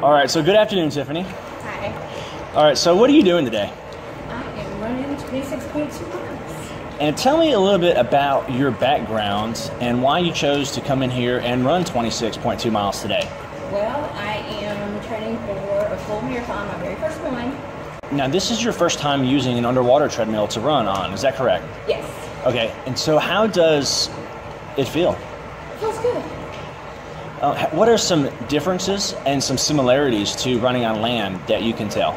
All right, so good afternoon, Tiffany. Hi. All right, so what are you doing today? I am running 26.2 miles. And tell me a little bit about your background and why you chose to come in here and run 26.2 miles today. Well, I am training for a full marathon, my very first one. Now, this is your first time using an underwater treadmill to run on, is that correct? Yes. Okay, and so how does it feel? It feels good. What are some differences and some similarities to running on land that you can tell?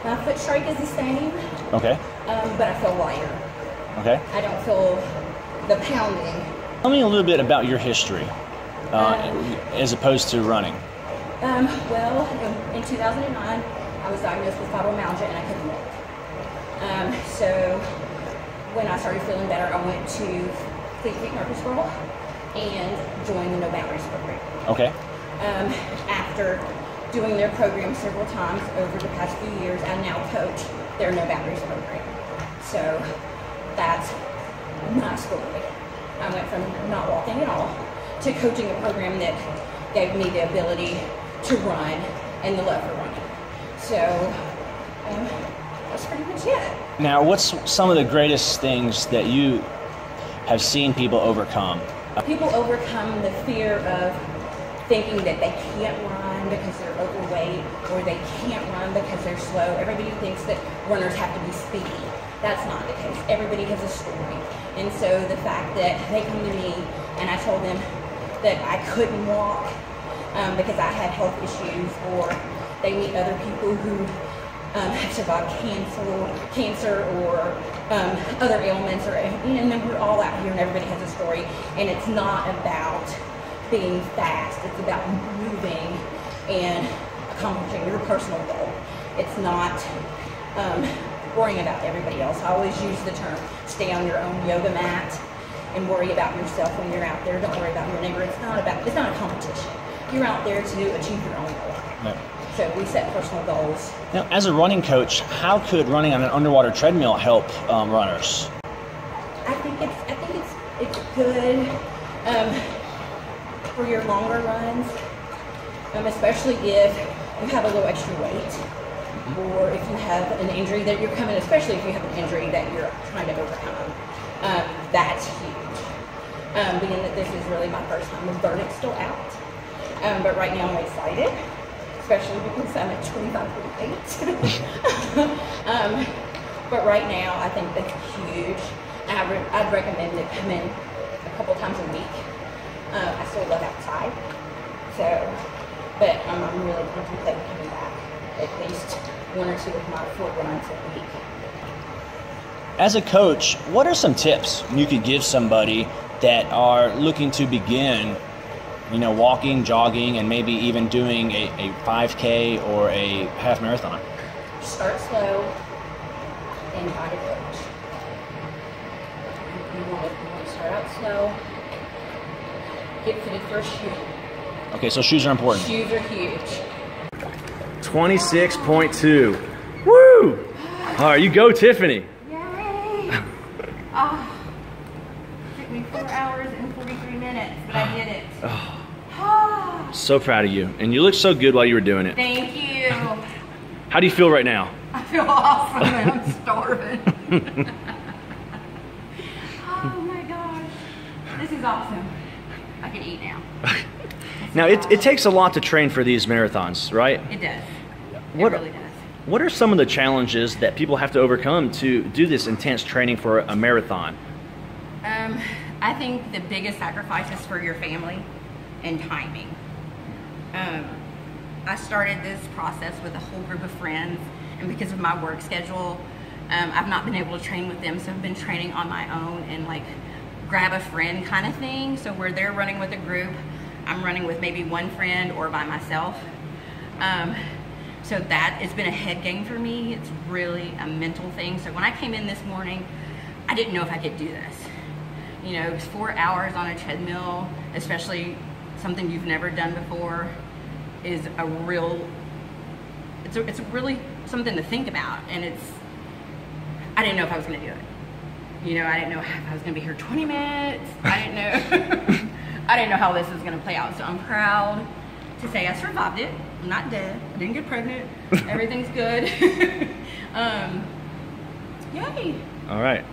My foot strike is the same. Okay. But I feel lighter. Okay. I don't feel the pounding. Tell me a little bit about your history as opposed to running. Well, in 2009, I was diagnosed with fibromyalgia and I couldn't walk. So when I started feeling better, I went to Murfreesboro and joined the No Boundaries program. Okay. After doing their program several times over the past few years, I now coach their No Boundaries program. So that's my story. I went from not walking at all to coaching a program that gave me the ability to run and the love for running. So that's pretty much it. Now, what's some of the greatest things that you have seen people overcome? People overcome the fear of thinking that they can't run because they're overweight or they can't run because they're slow. Everybody thinks that runners have to be speedy. That's not the case. Everybody has a story. And so the fact that they come to me and I told them that I couldn't walk because I had health issues, or they meet other people who have survived cancer or other ailments, and then we're all out here and everybody has a story. And it's not about being fast, it's about moving and accomplishing your personal goal. It's not worrying about everybody else. I always use the term, stay on your own yoga mat and worry about yourself when you're out there. Don't worry about your neighbor. It's not a competition. You're out there to achieve your own goal. No. So we set personal goals. Now, as a running coach, how could running on an underwater treadmill help runners? I think it's good for your longer runs, especially if you have a little extra weight, or if you have an injury that you're coming, especially if you have an injury that you're trying to overcome. That's huge. Being that this is really my first time, the verdict's still out. But right now I'm excited, especially because I'm at 25.8. But right now I think that's huge. I'd recommend it come in a couple times a week. I still live outside, but I'm really contemplating coming back at least one or two of my 4 runs a week. As a coach, what are some tips you could give somebody that are looking to begin, walking, jogging, and maybe even doing a 5K or a half marathon? Start slow and find a coach. You want to start out slow. Get fitted for a shoe. Okay, so shoes are important. Shoes are huge. 26.2. Woo! All right, you go, Tiffany. Yay! Took me 4 hours and 43 minutes, but I did it. So proud of you. And you look so good while you were doing it. Thank you. How do you feel right now? I feel awesome and I'm starving. Oh my gosh. This is awesome. I can eat now. Now, it takes a lot to train for these marathons, right? It does. It really does. What are some of the challenges that people have to overcome to do this intense training for a marathon? I think the biggest sacrifice is for your family and timing. I started this process with a whole group of friends, and because of my work schedule, I've not been able to train with them, so I've been training on my own and like grab a friend kind of thing. So where they're running with a group, I'm running with maybe one friend or by myself. So that has been a head game for me. It's really a mental thing. So when I came in this morning, I didn't know if I could do this. It was 4 hours on a treadmill, especially something you've never done before, is it's really something to think about. And I didn't know if I was gonna do it. I didn't know if I was gonna be here 20 minutes. I didn't know how this was gonna play out. So I'm proud to say I survived it. I'm not dead. I didn't get pregnant. Everything's good. Yay. All right.